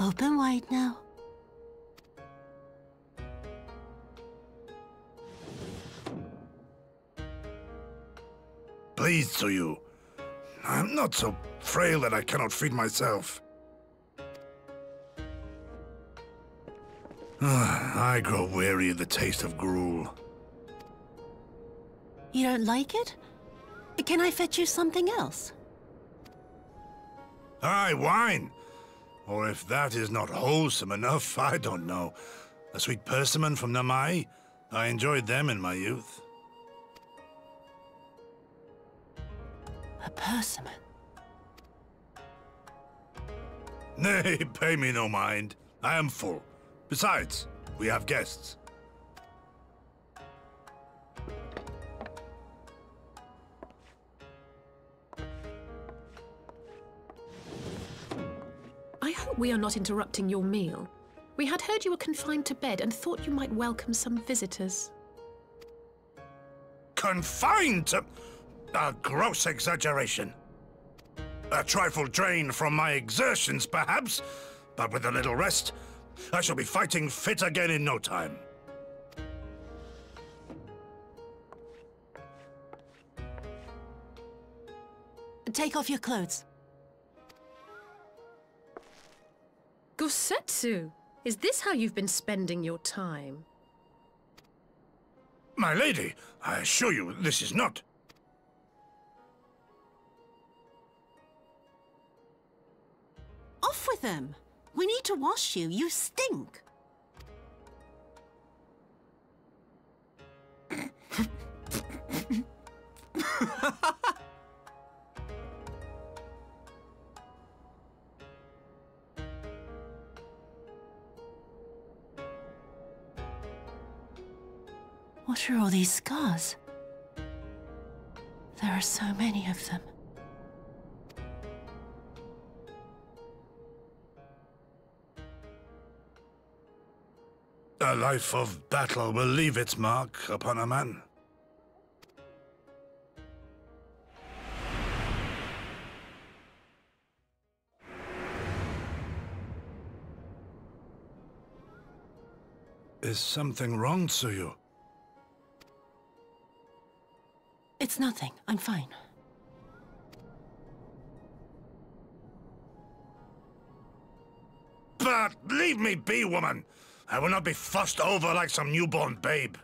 Open wide now. Pleased to you. I'm not so frail that I cannot feed myself. I grow weary of the taste of gruel. You don't like it? Can I fetch you something else? Aye, wine. Or if that is not wholesome enough, I don't know. A sweet persimmon from Namai. I enjoyed them in my youth. A persimmon? Nay, pay me no mind. I am full. Besides, we have guests. I hope we are not interrupting your meal. We had heard you were confined to bed and thought you might welcome some visitors. Confined to... a gross exaggeration. A trifle drained from my exertions, perhaps, but with a little rest, I shall be fighting fit again in no time. Take off your clothes. Gosetsu, is this how you've been spending your time? My lady, I assure you, this is not... Off with them! We need to wash you. You stink. What are all these scars? There are so many of them. A life of battle will leave its mark upon a man. Is something wrong, Tsuyu? It's nothing. I'm fine. But leave me be, woman! I will not be fussed over like some newborn babe.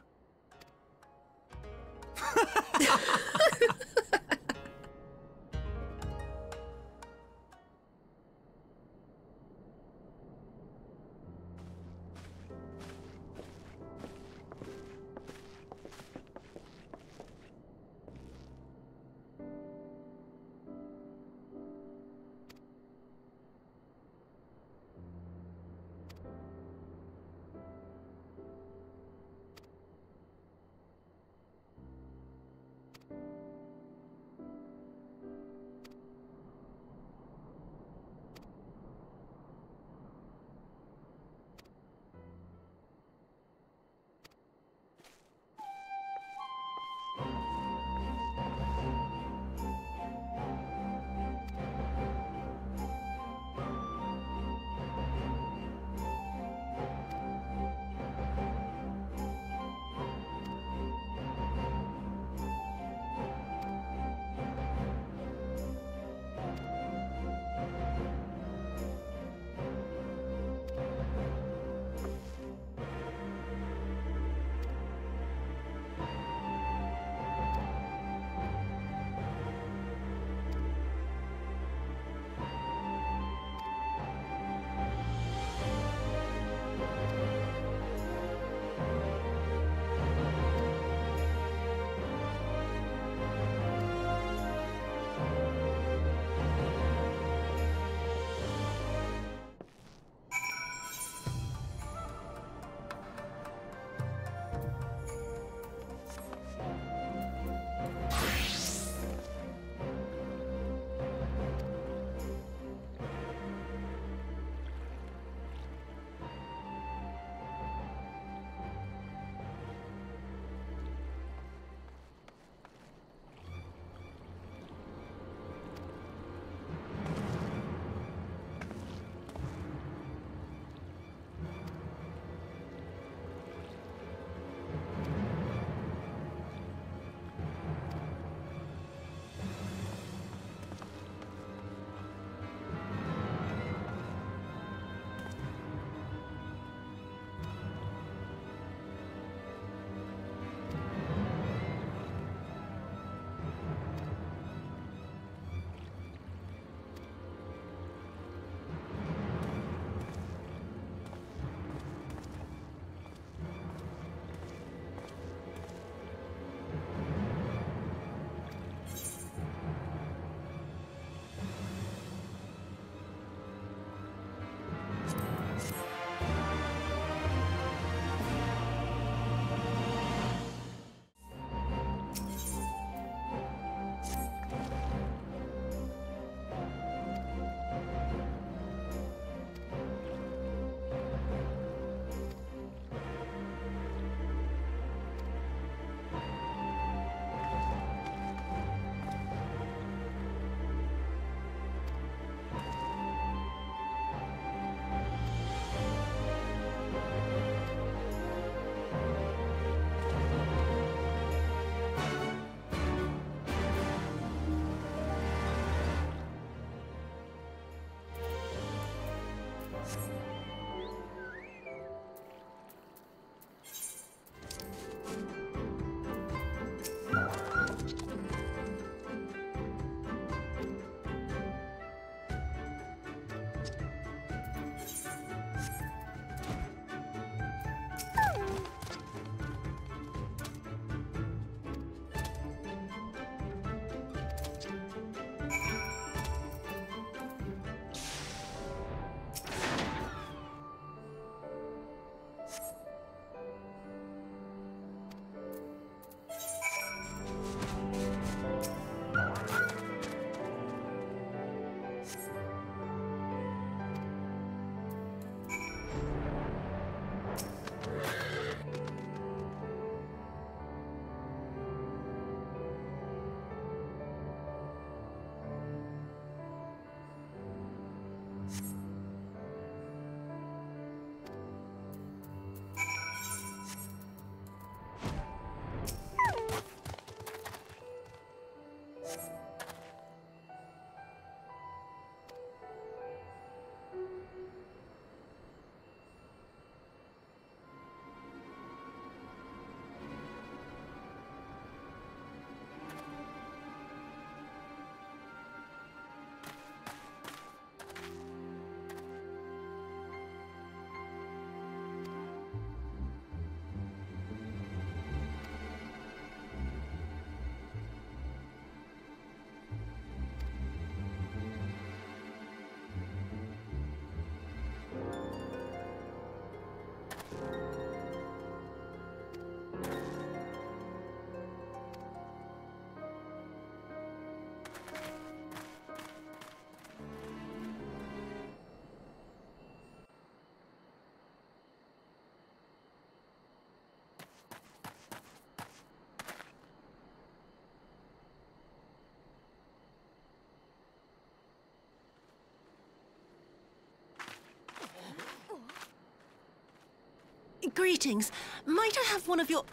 Greetings. Might I have one of your...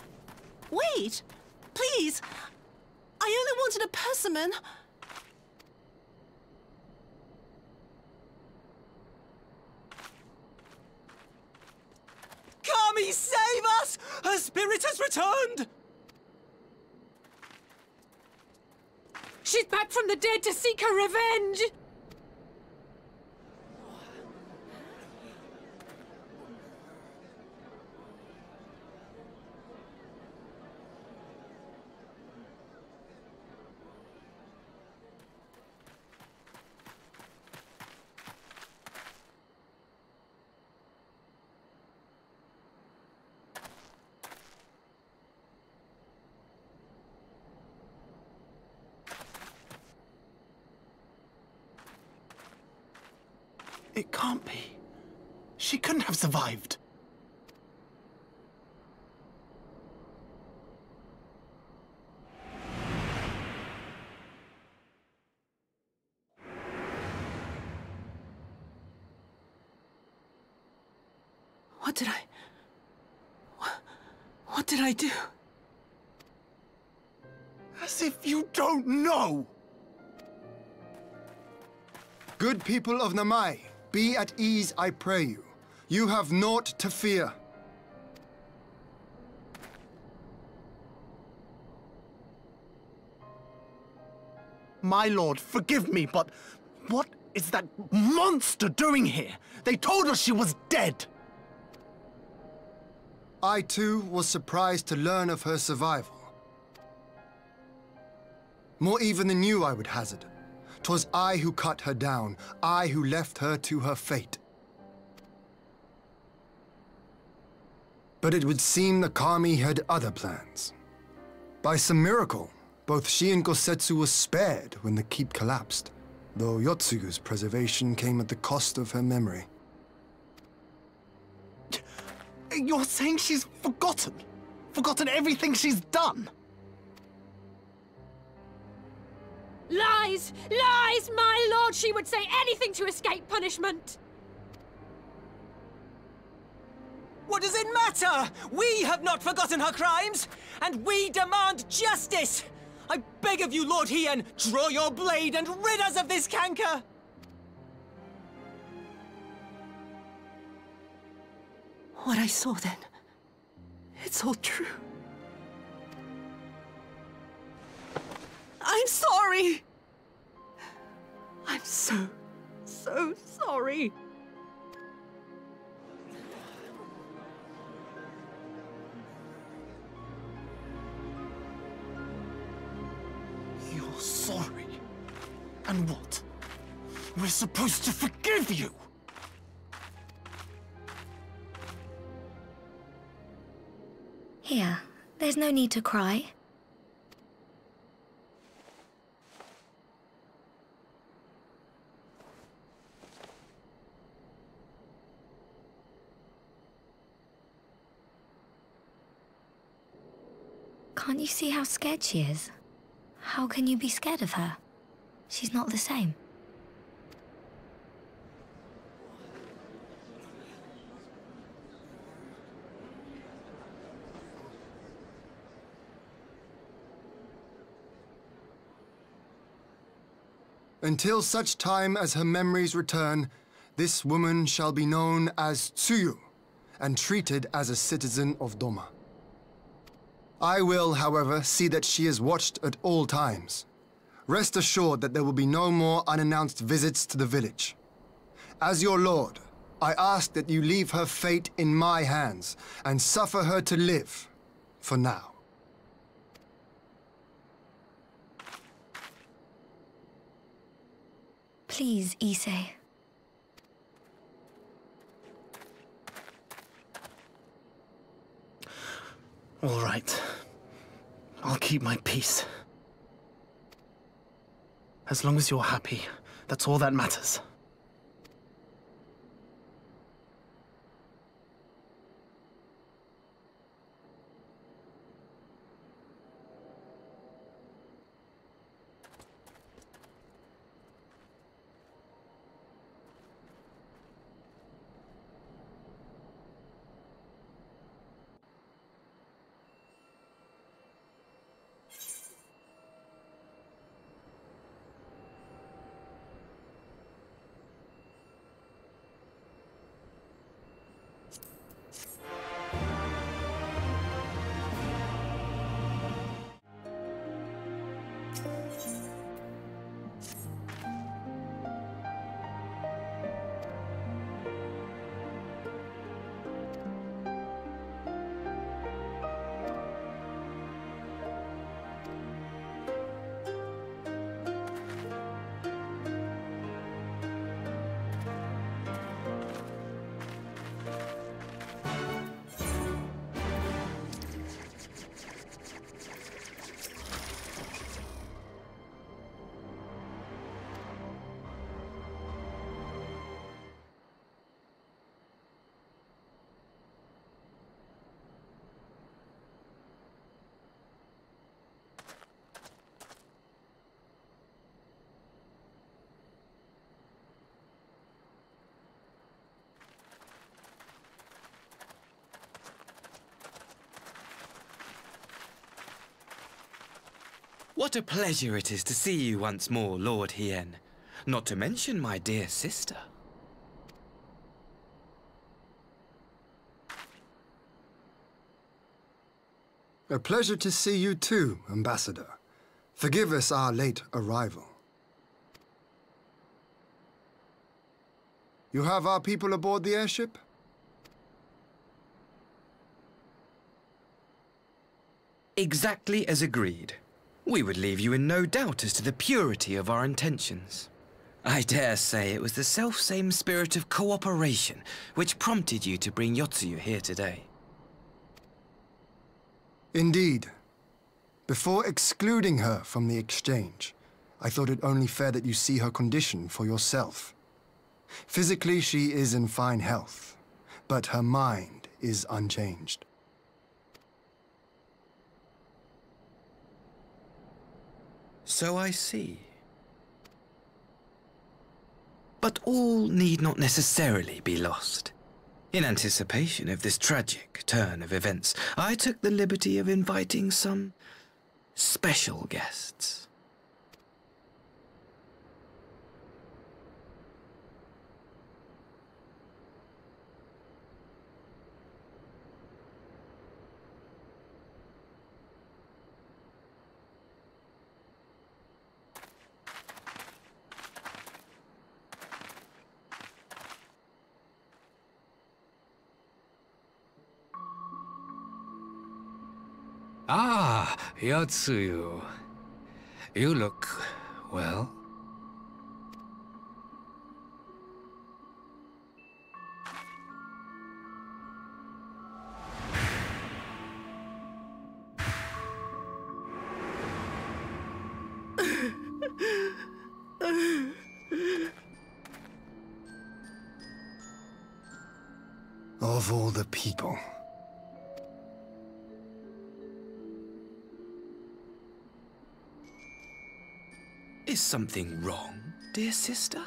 Wait! Please! I only wanted a persimmon. Kami, save us! Her spirit has returned! She's back from the dead to seek her revenge! It can't be. She couldn't have survived. What did I do? As if you don't know! Good people of Namai, be at ease, I pray you. You have naught to fear. My lord, forgive me, but what is that monster doing here? They told us she was dead! I too was surprised to learn of her survival. More even than you, I would hazard. 'Twas I who cut her down, I who left her to her fate. But it would seem the Kami had other plans. By some miracle, both she and Gosetsu were spared when the keep collapsed, though Yotsugu's preservation came at the cost of her memory. You're saying she's forgotten? Forgotten everything she's done? Lies! Lies, my lord! She would say anything to escape punishment! What does it matter? We have not forgotten her crimes, and we demand justice! I beg of you, Lord Hien, draw your blade and rid us of this canker! What I saw then, it's all true. I'm sorry! I'm so sorry. You're sorry? And what? We're supposed to forgive you! Here, there's no need to cry. Can't you see how scared she is? How can you be scared of her? She's not the same. Until such time as her memories return, this woman shall be known as Tsuyu, and treated as a citizen of Doma. I will, however, see that she is watched at all times. Rest assured that there will be no more unannounced visits to the village. As your lord, I ask that you leave her fate in my hands, and suffer her to live, for now. Please, Issei. All right. I'll keep my peace. As long as you're happy, that's all that matters. What a pleasure it is to see you once more, Lord Hien. Not to mention my dear sister. A pleasure to see you too, Ambassador. Forgive us our late arrival. You have our people aboard the airship? Exactly as agreed. We would leave you in no doubt as to the purity of our intentions. I dare say it was the selfsame spirit of cooperation which prompted you to bring Yotsuyu here today. Indeed. Before excluding her from the exchange, I thought it only fair that you see her condition for yourself. Physically, she is in fine health, but her mind is unchanged. So I see. But all need not necessarily be lost. In anticipation of this tragic turn of events, I took the liberty of inviting some special guests. Ah, Yotsuyu. You look well. Of all the people. Is something wrong, dear sister?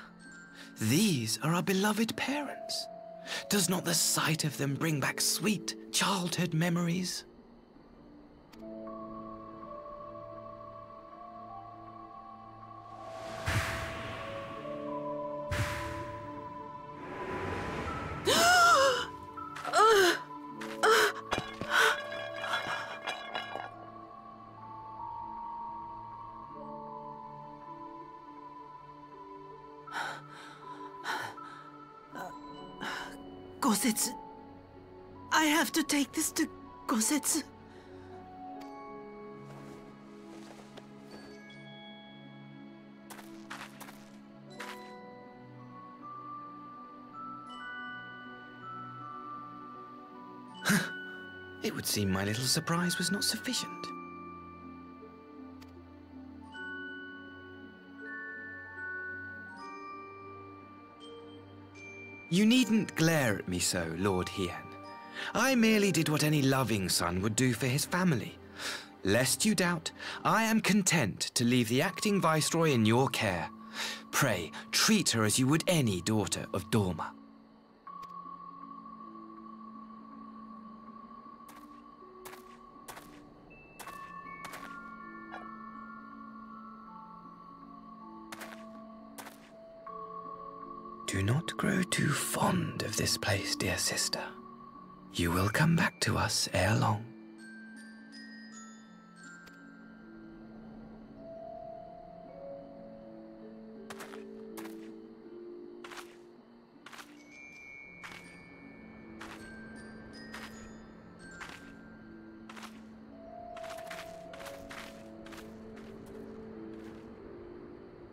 These are our beloved parents. Does not the sight of them bring back sweet childhood memories? Gosetsu. I have to take this to Gosetsu. It would seem my little surprise was not sufficient. You needn't glare at me so, Lord Hien. I merely did what any loving son would do for his family. Lest you doubt, I am content to leave the acting viceroy in your care. Pray, treat her as you would any daughter of Dorma. Do not grow too fond of this place, dear sister. You will come back to us ere long.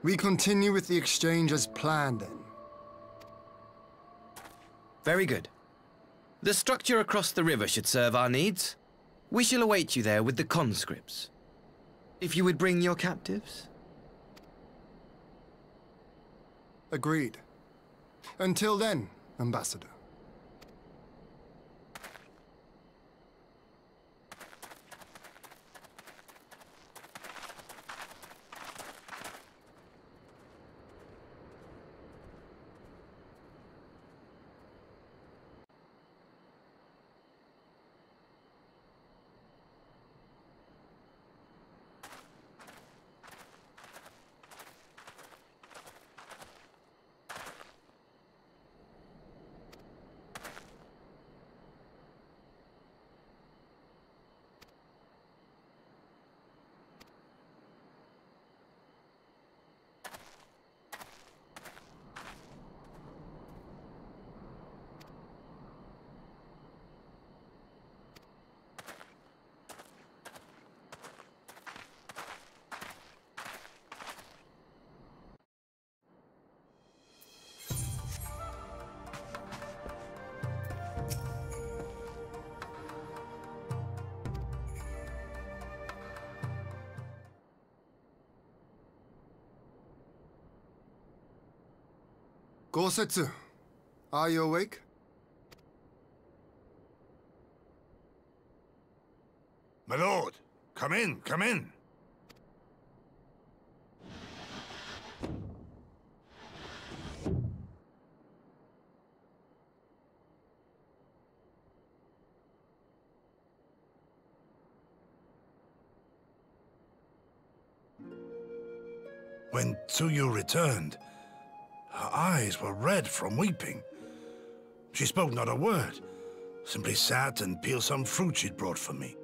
We continue with the exchange as planned, then. Very good. The structure across the river should serve our needs. We shall await you there with the conscripts. If you would bring your captives. Agreed. Until then, Ambassador. Gosetsu, are you awake? My lord, come in, come in. When Tsuyu returned, her eyes were red from weeping. She spoke not a word, simply sat and peeled some fruit she'd brought for me.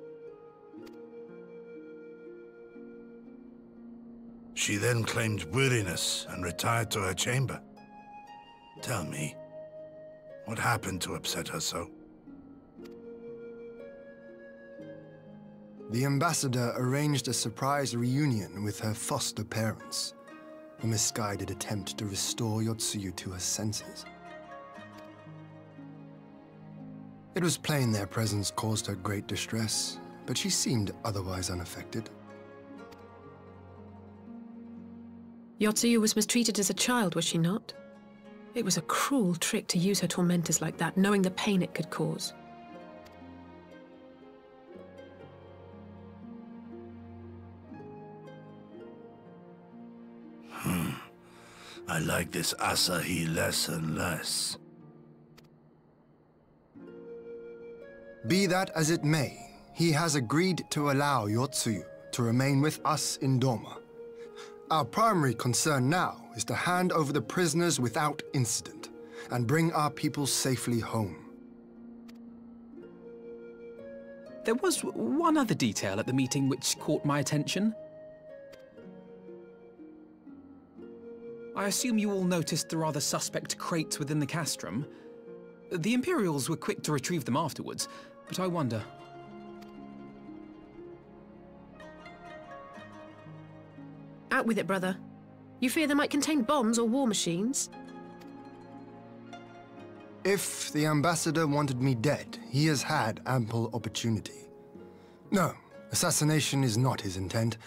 She then claimed weariness and retired to her chamber. Tell me, what happened to upset her so? The ambassador arranged a surprise reunion with her foster parents. A misguided attempt to restore Yotsuyu to her senses. It was plain their presence caused her great distress, but she seemed otherwise unaffected. Yotsuyu was mistreated as a child, was she not? It was a cruel trick to use her tormentors like that, knowing the pain it could cause. I like this Asahi less and less. Be that as it may, he has agreed to allow Yotsuyu to remain with us in Doma. Our primary concern now is to hand over the prisoners without incident and bring our people safely home. There was one other detail at the meeting which caught my attention. I assume you all noticed the rather suspect crates within the castrum. The Imperials were quick to retrieve them afterwards, but I wonder... Out with it, brother. You fear they might contain bombs or war machines? If the ambassador wanted me dead, he has had ample opportunity. No, assassination is not his intent,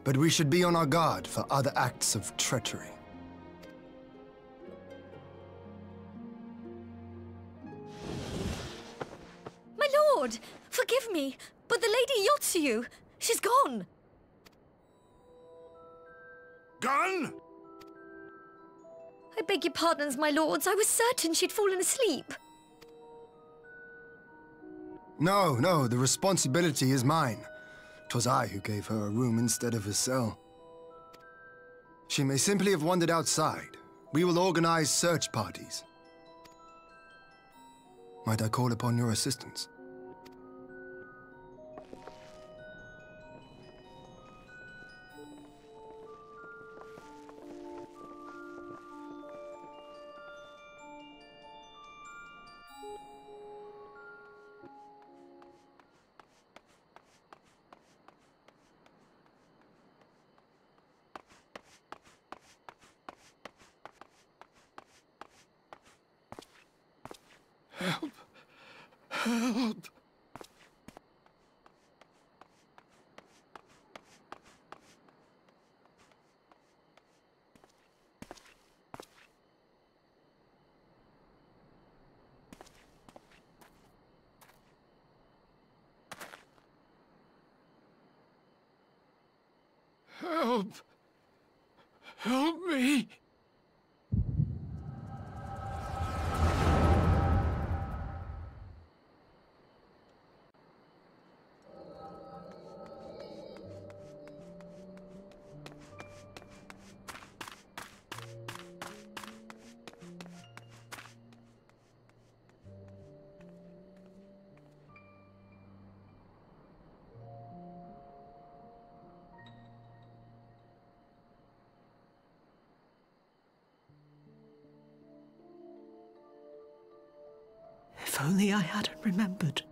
but we should be on our guard for other acts of treachery. My lord! Forgive me, but the Lady Yotsuyu, she's gone! Gone? I beg your pardons, my lords. I was certain she'd fallen asleep. No, the responsibility is mine. 'Twas I who gave her a room instead of a cell. She may simply have wandered outside. We will organize search parties. Might I call upon your assistance? Help! Help! Help! Help me! If only I hadn't remembered.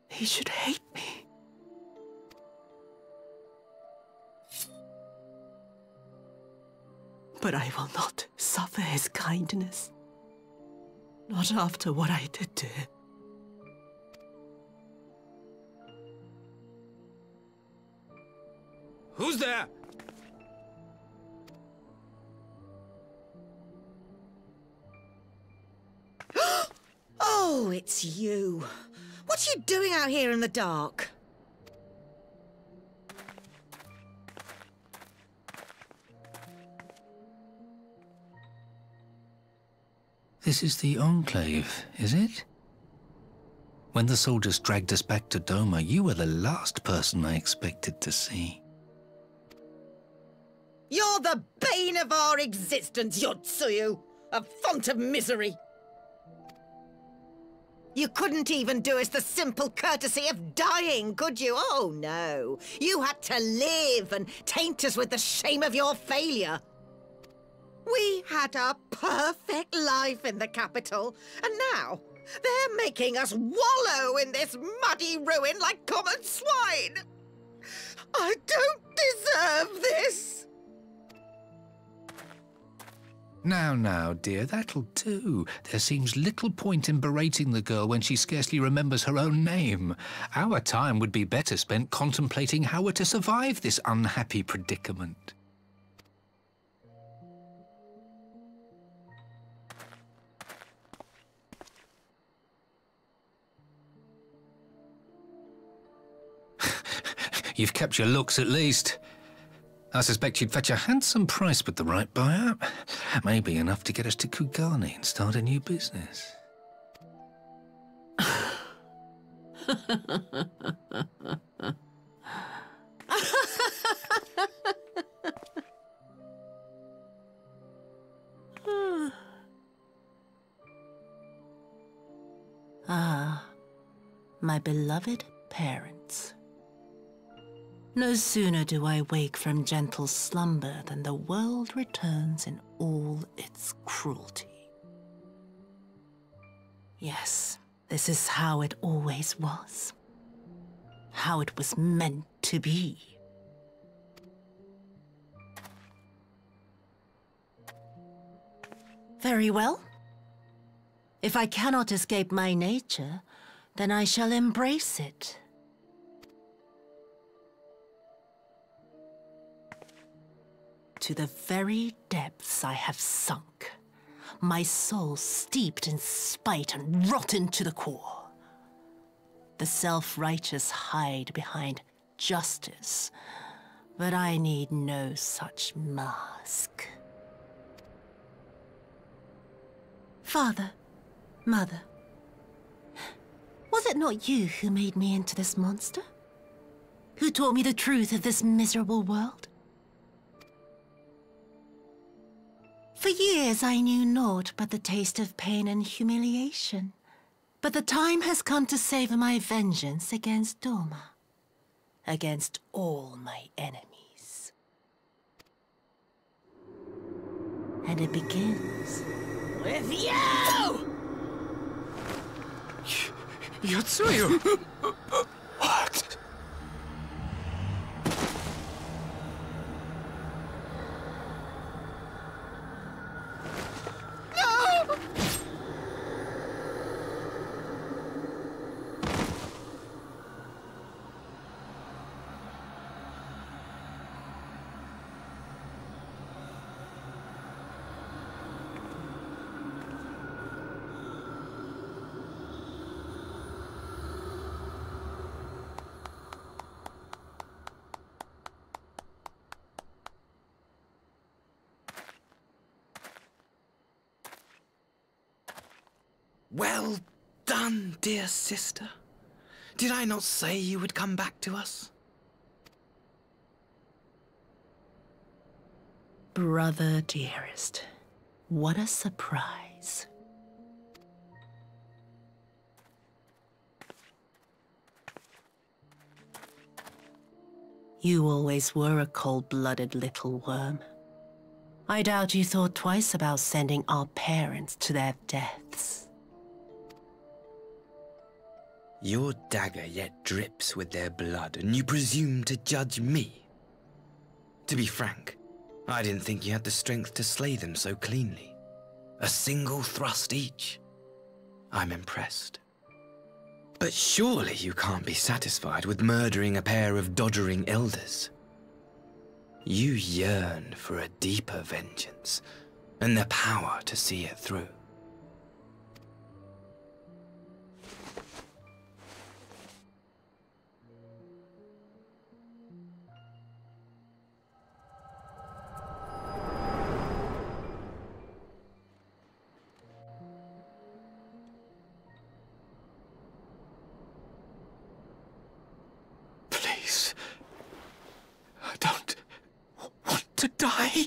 He should hate me. But I will not suffer his kindness. Not after what I did to him. Who's there? Oh, it's you. What are you doing out here in the dark? This is the Enclave, is it? When the soldiers dragged us back to Doma, you were the last person I expected to see. You're the bane of our existence, Yotsuyu! A font of misery! You couldn't even do us the simple courtesy of dying, could you? Oh, no. You had to live and taint us with the shame of your failure. We had a perfect life in the capital, and now they're making us wallow in this muddy ruin like common swine. I don't deserve this. Now, dear, that'll do. There seems little point in berating the girl when she scarcely remembers her own name. Our time would be better spent contemplating how we're to survive this unhappy predicament. You've kept your looks at least. I suspect you'd fetch a handsome price with the right buyer. Maybe enough to get us to Kugane and start a new business. Ah, my beloved parents. No sooner do I wake from gentle slumber than the world returns in all its cruelty. Yes, this is how it always was. How it was meant to be. Very well. If I cannot escape my nature, then I shall embrace it. To the very depths I have sunk, my soul steeped in spite and rotten to the core. The self-righteous hide behind justice, but I need no such mask. Father, Mother, was it not you who made me into this monster? Who taught me the truth of this miserable world? For years I knew naught but the taste of pain and humiliation. But the time has come to savor my vengeance against Doma. Against all my enemies. And it begins with you! Yotsuyu! What? Well done, dear sister. Did I not say you would come back to us? Brother dearest, what a surprise. You always were a cold-blooded little worm. I doubt you thought twice about sending our parents to their deaths. Your dagger yet drips with their blood, and you presume to judge me? To be frank, I didn't think you had the strength to slay them so cleanly. A single thrust each. I'm impressed. But surely you can't be satisfied with murdering a pair of doddering elders. You yearn for a deeper vengeance, and the power to see it through. Please. I don't want to die.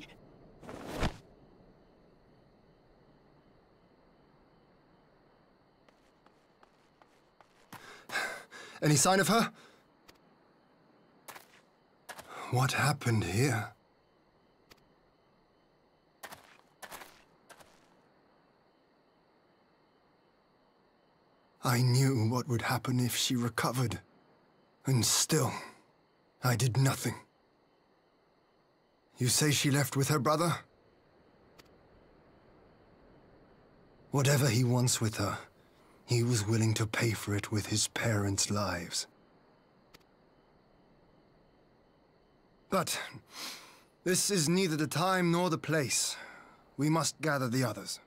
Any sign of her? What happened here? I knew what would happen if she recovered. And still, I did nothing. You say she left with her brother? Whatever he wants with her, he was willing to pay for it with his parents' lives. But this is neither the time nor the place. We must gather the others.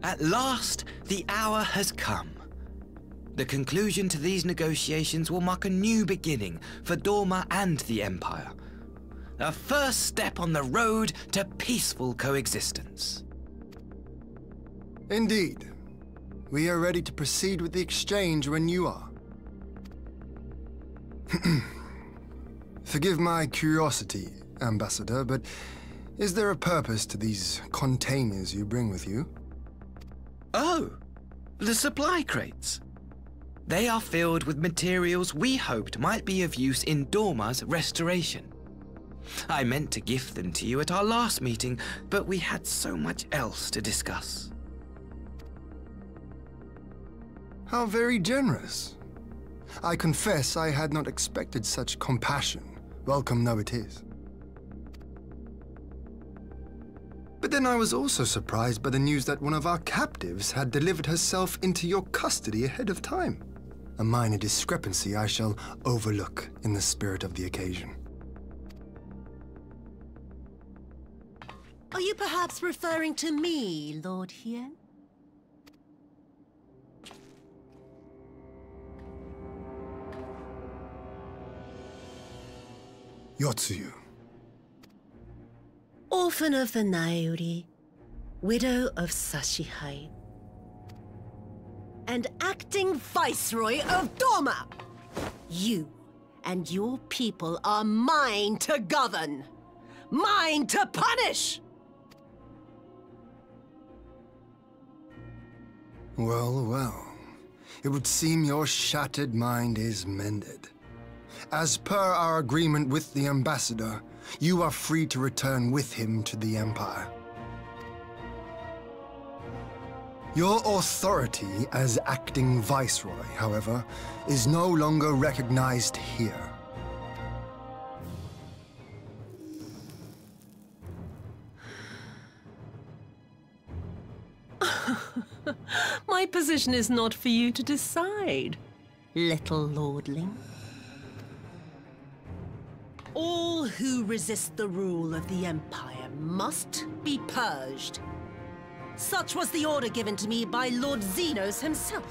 At last, the hour has come. The conclusion to these negotiations will mark a new beginning for Dorma and the Empire. A first step on the road to peaceful coexistence. Indeed. We are ready to proceed with the exchange when you are. Forgive my curiosity, Ambassador, but is there a purpose to these containers you bring with you? Oh, the supply crates. They are filled with materials we hoped might be of use in Dorma's restoration. I meant to gift them to you at our last meeting, but we had so much else to discuss. How very generous. I confess I had not expected such compassion, welcome though it is. But then I was also surprised by the news that one of our captives had delivered herself into your custody ahead of time. A minor discrepancy I shall overlook in the spirit of the occasion. Are you perhaps referring to me, Lord Hien? Yotsuyu. Orphan of the Nairi, widow of Sashihai, and acting Viceroy of Dorma! You and your people are mine to govern, mine to punish! Well, well. It would seem your shattered mind is mended. As per our agreement with the Ambassador, you are free to return with him to the Empire. Your authority as acting Viceroy, however, is no longer recognized here. My position is not for you to decide, little lordling. All who resist the rule of the Empire must be purged. Such was the order given to me by Lord Xenos himself.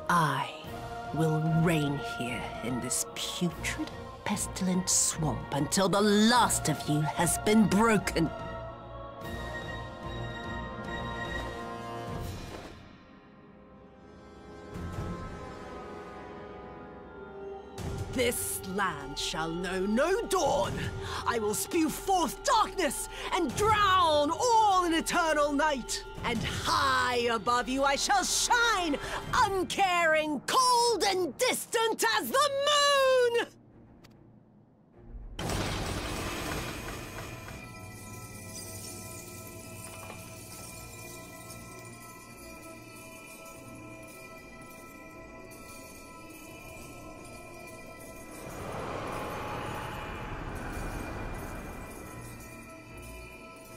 I will reign here in this putrid, pestilent swamp until the last of you has been broken. This land shall know no dawn. I will spew forth darkness and drown all in eternal night. And high above you I shall shine, uncaring, cold and distant as the moon!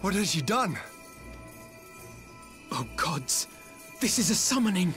What has she done? Oh gods, this is a summoning!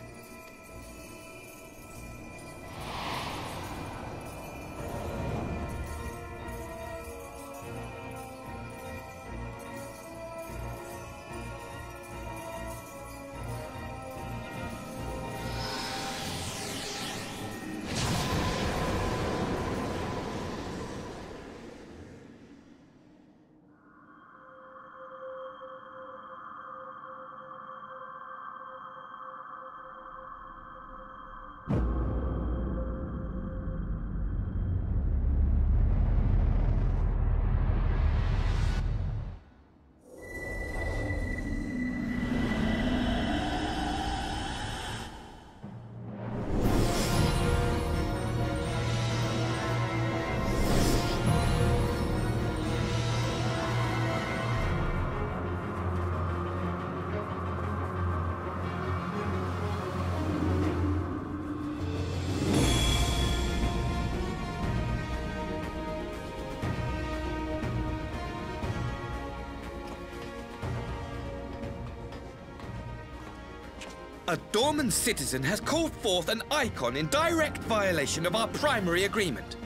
A Dorman citizen has called forth an icon in direct violation of our primary agreement.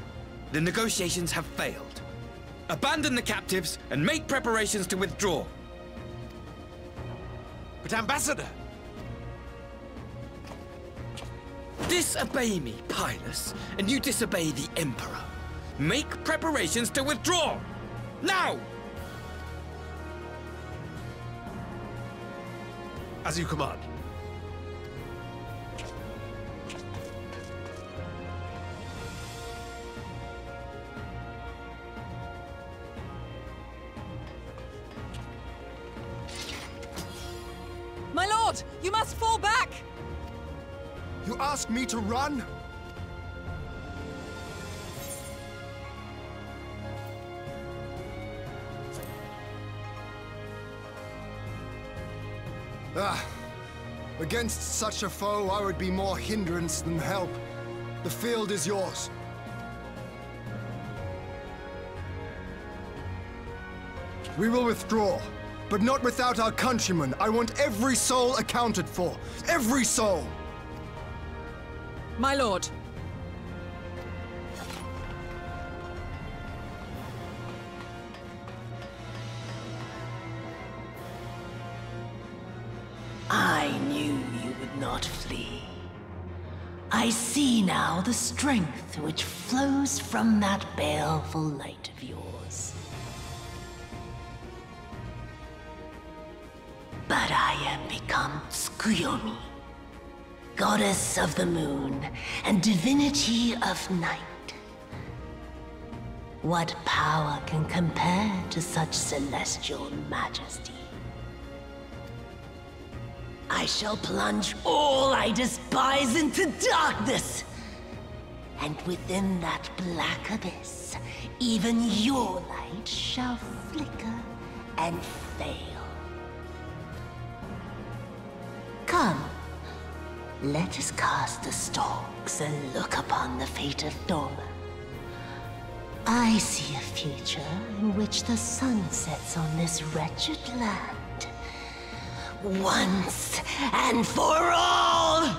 The negotiations have failed. Abandon the captives and make preparations to withdraw. But Ambassador! Disobey me, Pilus, and you disobey the Emperor. Make preparations to withdraw! Now! As you command. My lord, you must fall back! You ask me to run? Against such a foe, I would be more hindrance than help. The field is yours. We will withdraw, but not without our countrymen. I want every soul accounted for. Every soul! My lord. I knew you would not flee. I see now the strength which flows from that baleful light of yours. But I am become Tsukuyomi, goddess of the moon and divinity of night. What power can compare to such celestial majesty? I shall plunge all I despise into darkness. And within that black abyss, even your light shall flicker and fail. Come, let us cast the stalks and look upon the fate of Dorman. I see a future in which the sun sets on this wretched land. Once and for all!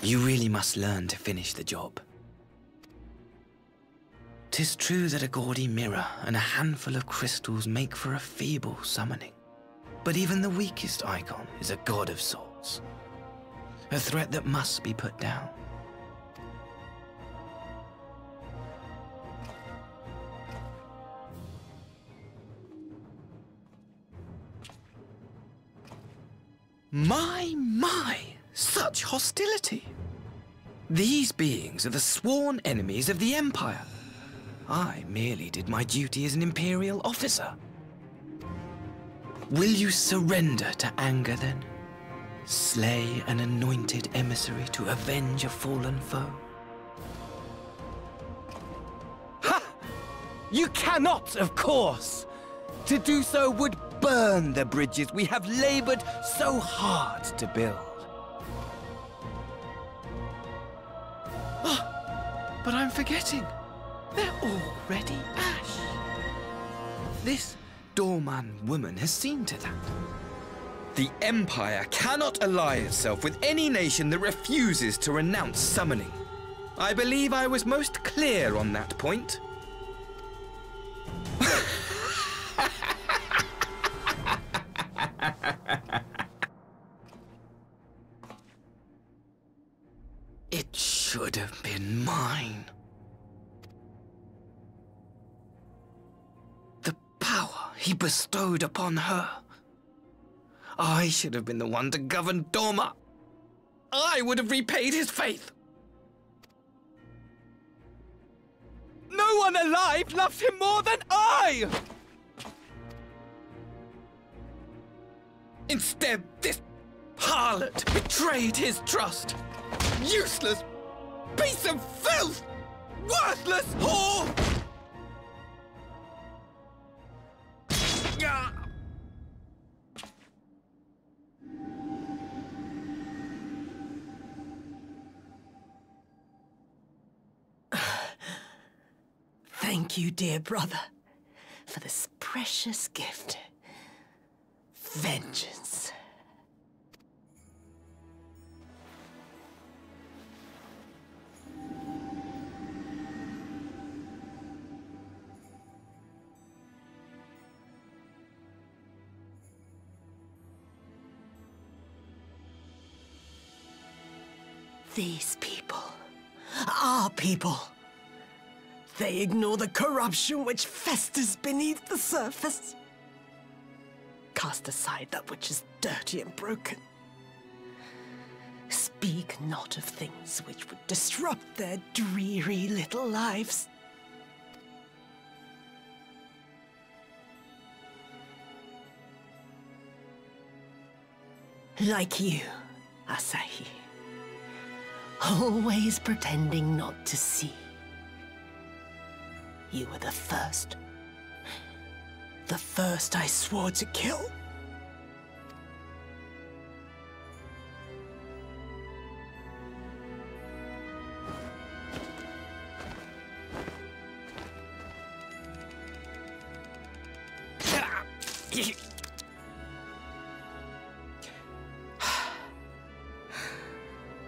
You really must learn to finish the job. 'Tis true that a gaudy mirror and a handful of crystals make for a feeble summoning. But even the weakest icon is a god of sorts. A threat that must be put down. My, such hostility! These beings are the sworn enemies of the Empire. I merely did my duty as an Imperial officer. Will you surrender to anger, then? Slay an anointed emissary to avenge a fallen foe? Ha! You cannot, of course! To do so would burn the bridges we have labored so hard to build. Oh, but I'm forgetting. They're already ash. This Dorman woman has seen to that. The Empire cannot ally itself with any nation that refuses to renounce summoning. I believe I was most clear on that point. It should have been mine. The power he bestowed upon her. I should have been the one to govern Doma. I would have repaid his faith. No one alive loves him more than I! Instead, this harlot betrayed his trust. Useless piece of filth! Worthless whore! Thank you, dear brother, for this precious gift. Vengeance. These people, our people, they ignore the corruption which festers beneath the surface. Cast aside that which is dirty and broken. Speak not of things which would disrupt their dreary little lives. Like you, Asahi. Always pretending not to see. You were the first. The first I swore to kill.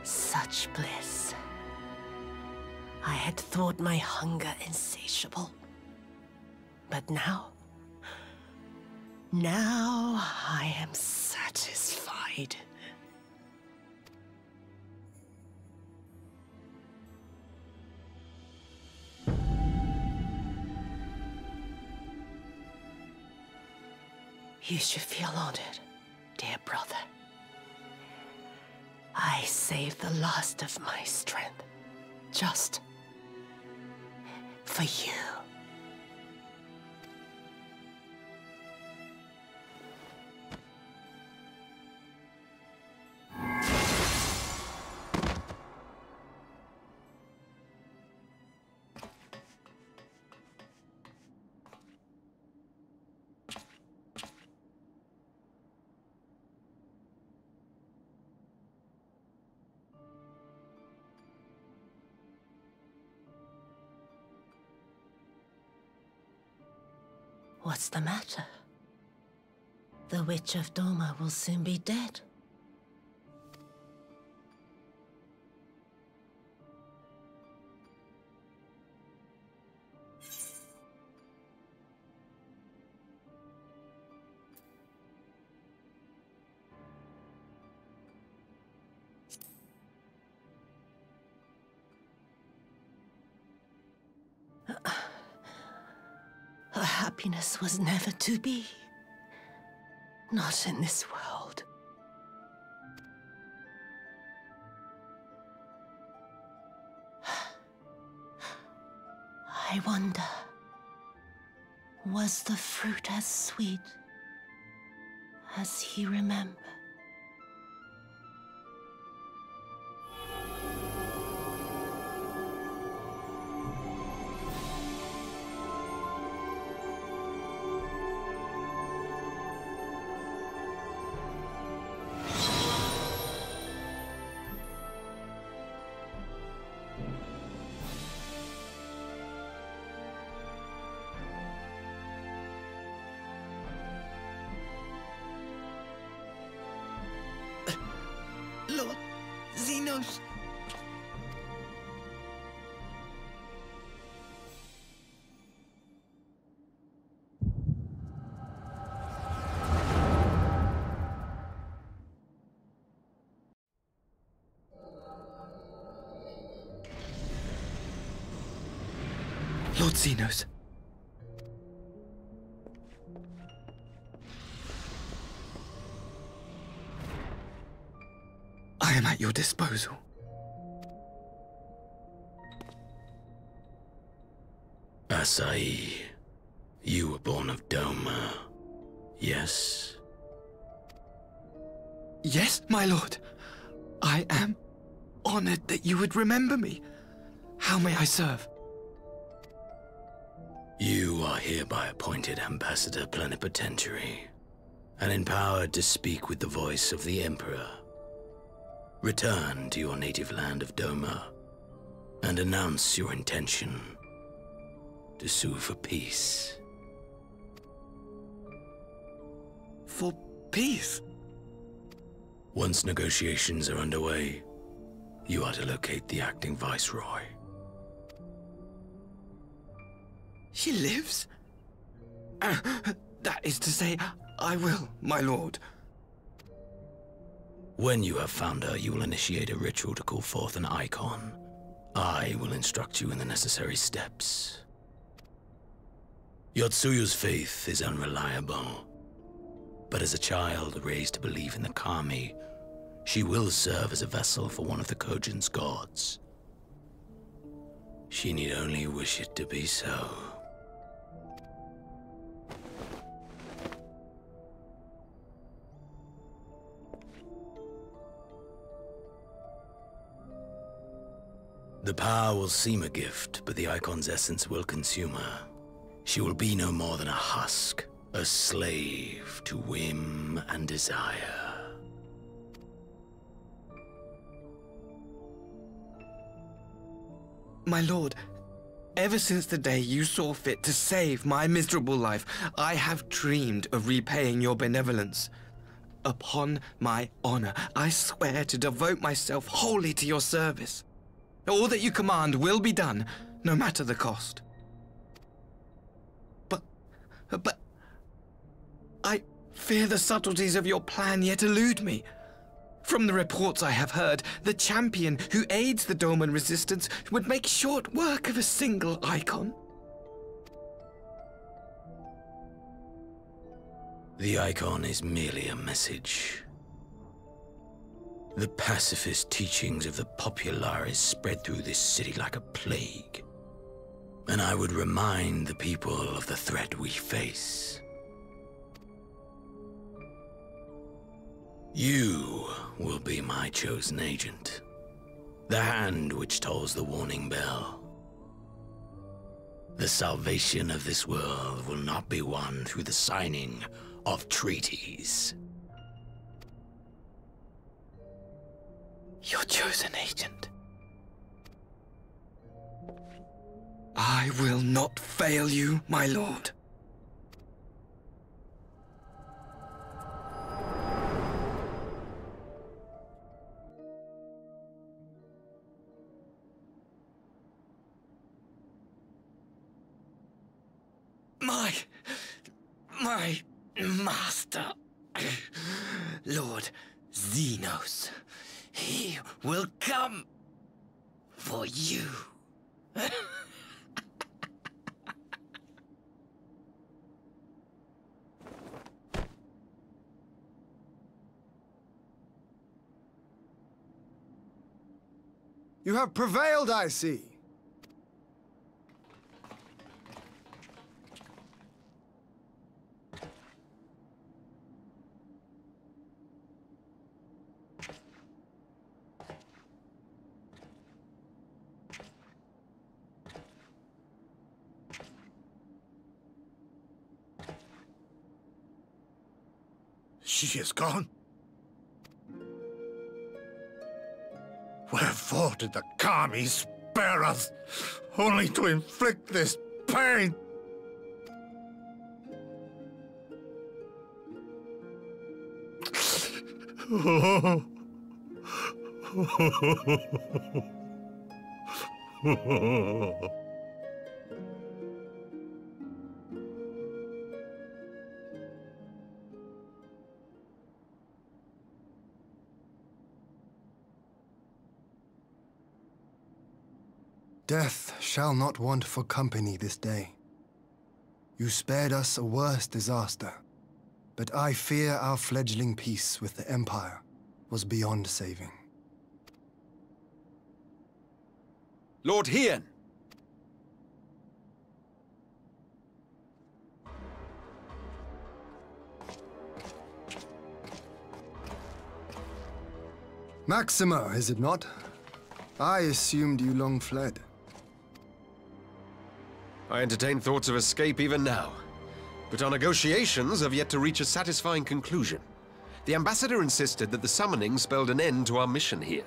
Such bliss. I had thought my hunger insatiable. But now I am satisfied. You should feel honored, dear brother. I saved the last of my strength, just for you. What's the matter? The Witch of Doma will soon be dead. her happiness was never to be. Not in this world. I wonder, was the fruit as sweet as he remembered? Lord Zenos. Lord Zenos. I am at your disposal. Asai, you were born of Doma, yes? Yes, my lord. I am honored that you would remember me. How may I serve? You are hereby appointed Ambassador Plenipotentiary, and empowered to speak with the voice of the Emperor. Return to your native land of Doma, and announce your intention to sue for peace. For peace? Once negotiations are underway, you are to locate the acting Viceroy. She lives? That is to say, I will, my lord. When you have found her, you will initiate a ritual to call forth an icon. I will instruct you in the necessary steps. Yotsuyu's faith is unreliable, but as a child raised to believe in the Kami, she will serve as a vessel for one of the Kojin's gods. She need only wish it to be so. The power will seem a gift, but the icon's essence will consume her. She will be no more than a husk, a slave to whim and desire. My lord, ever since the day you saw fit to save my miserable life, I have dreamed of repaying your benevolence. Upon my honor, I swear to devote myself wholly to your service. All that you command will be done, no matter the cost. But I fear the subtleties of your plan yet elude me. From the reports I have heard, the champion who aids the Doman resistance would make short work of a single icon. The icon is merely a message. The pacifist teachings of the Populares spread through this city like a plague. And I would remind the people of the threat we face. You will be my chosen agent. The hand which tolls the warning bell. The salvation of this world will not be won through the signing of treaties. Your chosen agent. I will not fail you, my lord. My master, Lord Zenos. He will come for you. You have prevailed, I see. She is gone? Wherefore did the Kami spare us, only to inflict this pain? Death shall not want for company this day. You spared us a worse disaster, but I fear our fledgling peace with the Empire was beyond saving. Lord Hien! Maxima, is it not? I assumed you long fled. I entertain thoughts of escape even now, but our negotiations have yet to reach a satisfying conclusion. The ambassador insisted that the summoning spelled an end to our mission here,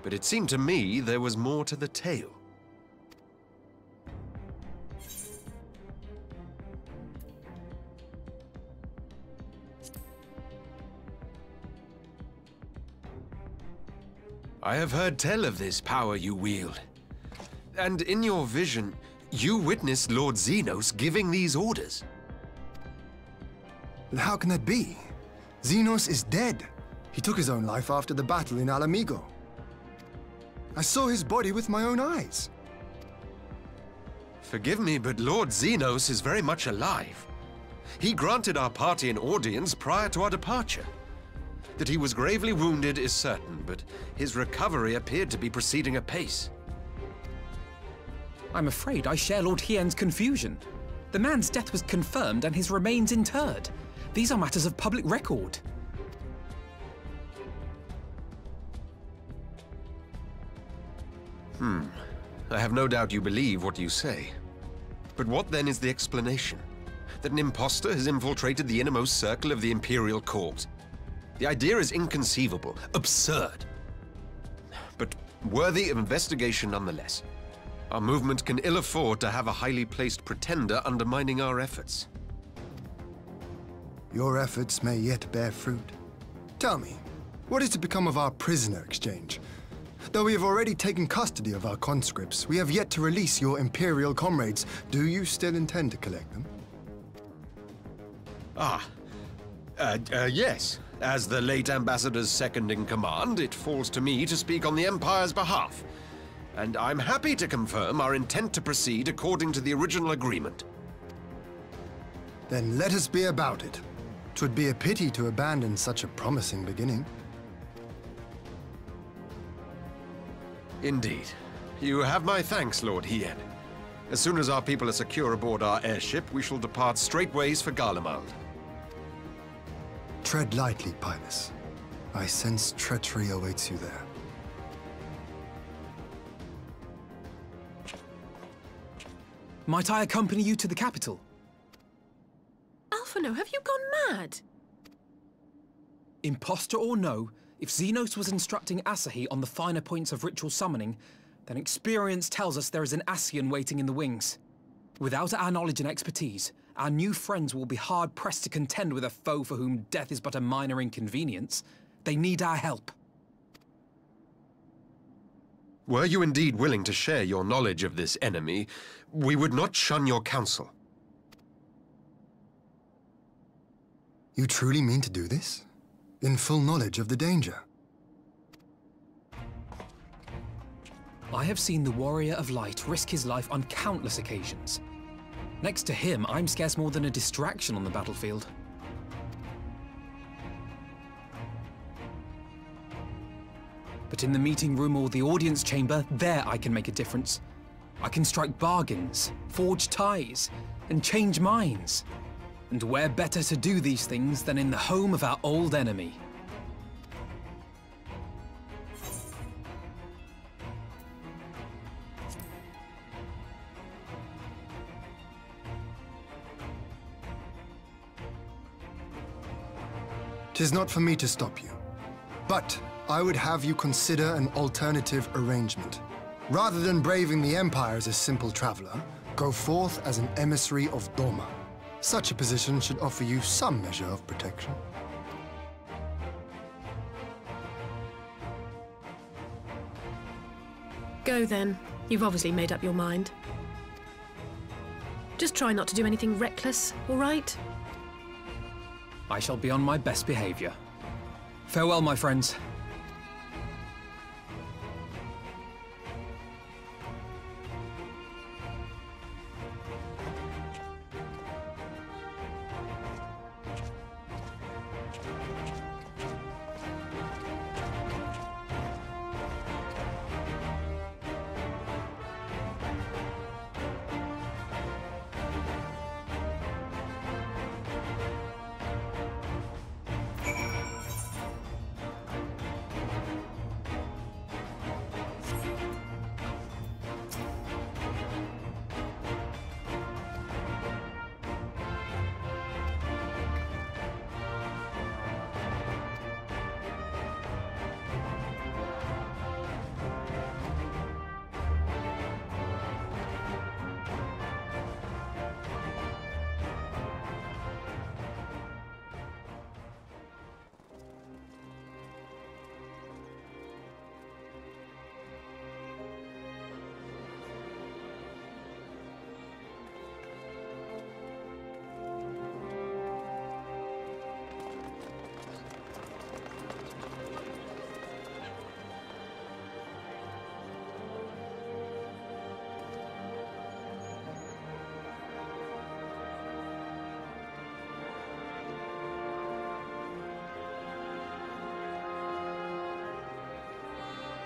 but it seemed to me there was more to the tale. I have heard tell of this power you wield, and in your vision, you witnessed Lord Xenos giving these orders. How can that be? Xenos is dead. He took his own life after the battle in Alamigo. I saw his body with my own eyes. Forgive me, but Lord Xenos is very much alive. He granted our party an audience prior to our departure. That he was gravely wounded is certain, but his recovery appeared to be proceeding apace. I'm afraid I share Lord Hien's confusion. The man's death was confirmed and his remains interred. These are matters of public record. I have no doubt you believe what you say. But what then is the explanation? That an impostor has infiltrated the innermost circle of the Imperial Court? The idea is inconceivable, absurd. But worthy of investigation nonetheless. Our movement can ill afford to have a highly placed pretender undermining our efforts. Your efforts may yet bear fruit. Tell me, what is to become of our prisoner exchange? Though we have already taken custody of our conscripts, we have yet to release your Imperial comrades. Do you still intend to collect them? Yes. As the late Ambassador's second-in-command, it falls to me to speak on the Empire's behalf. And I'm happy to confirm our intent to proceed according to the original agreement. Then let us be about it. 'Twould be a pity to abandon such a promising beginning. Indeed. You have my thanks, Lord Hien. As soon as our people are secure aboard our airship, we shall depart straightways for Garlemald. Tread lightly, Pilus. I sense treachery awaits you there. Might I accompany you to the capital? Alphino, have you gone mad? Impostor or no, if Xenos was instructing Asahi on the finer points of ritual summoning, then experience tells us there is an Ascian waiting in the wings. Without our knowledge and expertise, our new friends will be hard-pressed to contend with a foe for whom death is but a minor inconvenience. They need our help. Were you indeed willing to share your knowledge of this enemy, we would not shun your counsel. You truly mean to do this? In full knowledge of the danger? I have seen the Warrior of Light risk his life on countless occasions. Next to him, I'm scarce more than a distraction on the battlefield. But in the meeting room or the audience chamber, there I can make a difference. I can strike bargains, forge ties, and change minds. And where better to do these things than in the home of our old enemy? "'Tis not for me to stop you, but I would have you consider an alternative arrangement. Rather than braving the Empire as a simple traveler, go forth as an emissary of Doma. Such a position should offer you some measure of protection." Go then. You've obviously made up your mind. Just try not to do anything reckless, all right? I shall be on my best behavior. Farewell, my friends.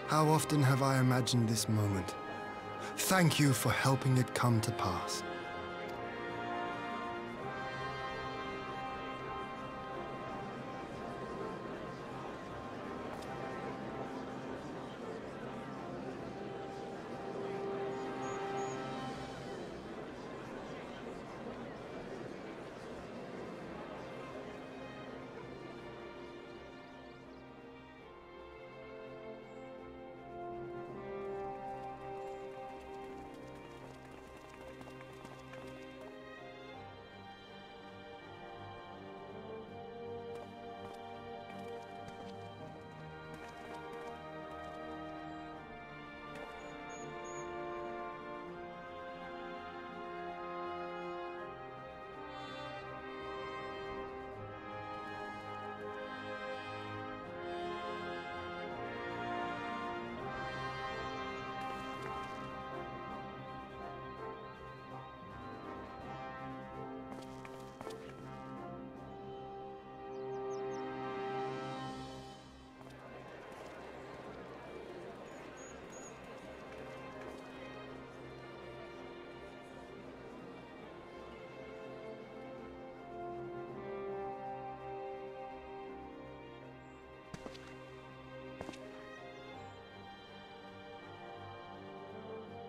How often have I imagined this moment? Thank you for helping it come to pass.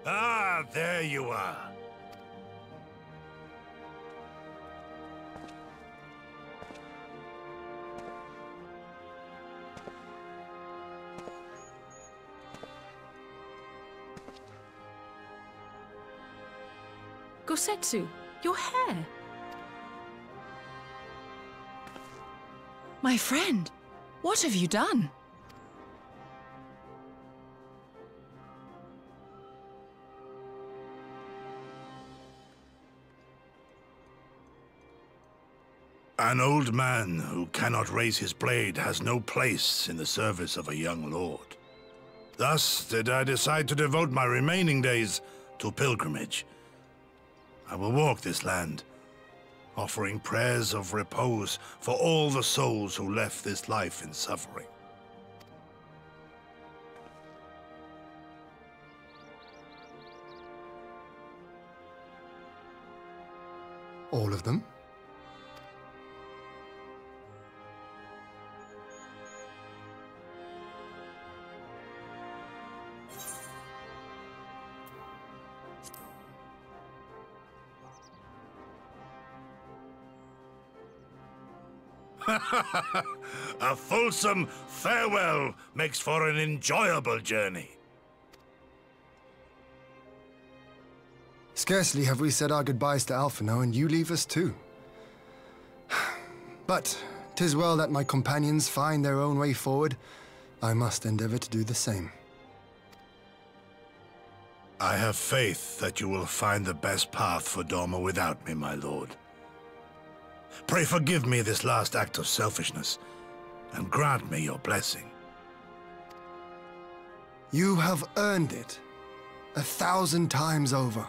Ah, there you are. Gosetsu, your hair. My friend, what have you done? An old man who cannot raise his blade has no place in the service of a young lord. Thus did I decide to devote my remaining days to pilgrimage. I will walk this land, offering prayers of repose for all the souls who left this life in suffering. All of them? A fulsome farewell makes for an enjoyable journey. Scarcely have we said our goodbyes to Alphino, and you leave us too. But 'tis well that my companions find their own way forward. I must endeavor to do the same. I have faith that you will find the best path for Doma without me, my lord. Pray forgive me this last act of selfishness, and grant me your blessing. You have earned it 1,000 times over.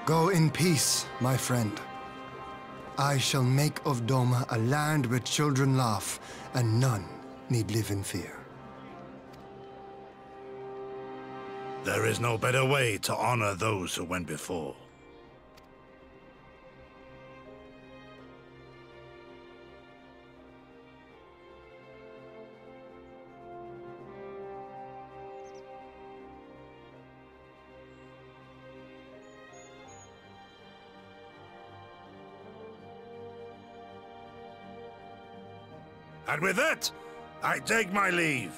Go in peace, my friend. I shall make of Doma a land where children laugh, and none need live in fear. There is no better way to honor those who went before. And with that, I take my leave.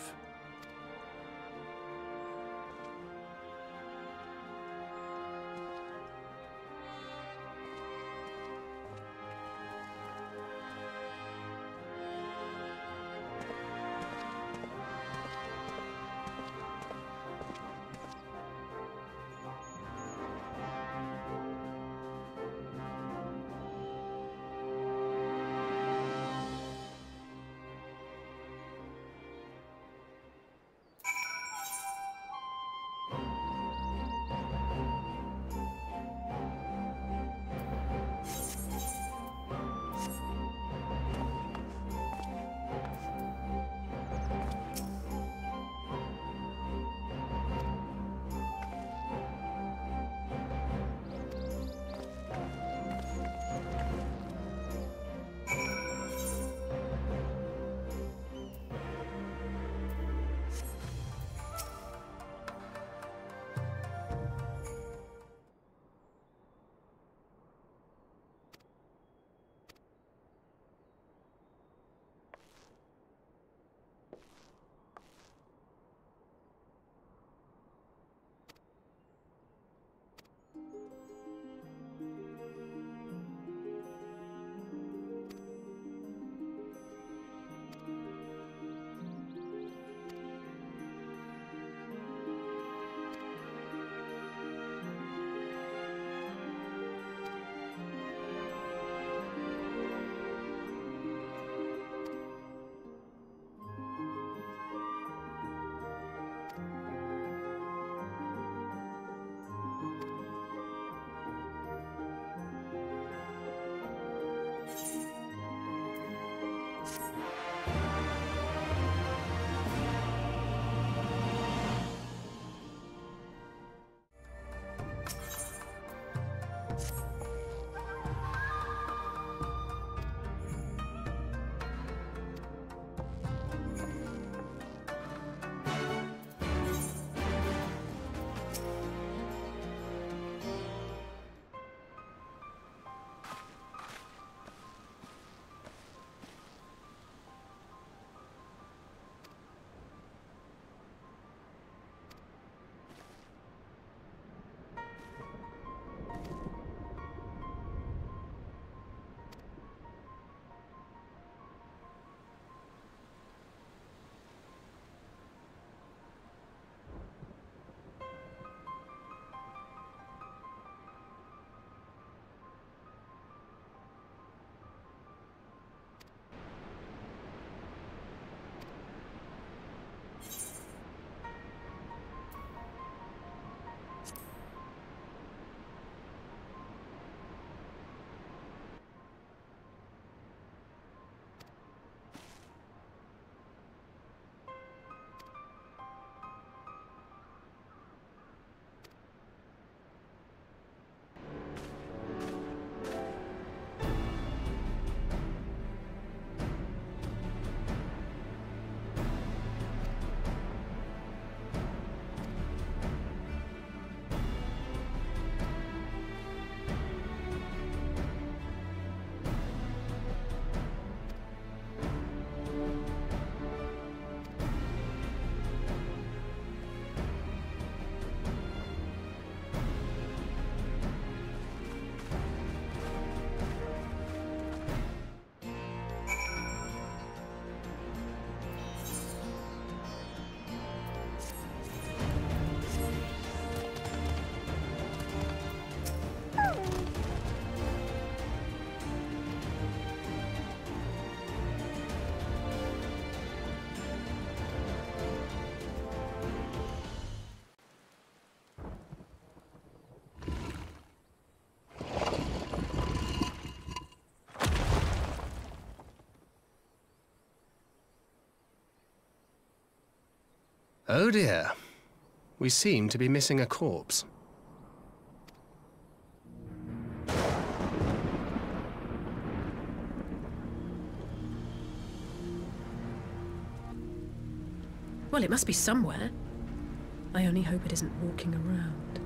Oh dear. We seem to be missing a corpse. Well, it must be somewhere. I only hope it isn't walking around.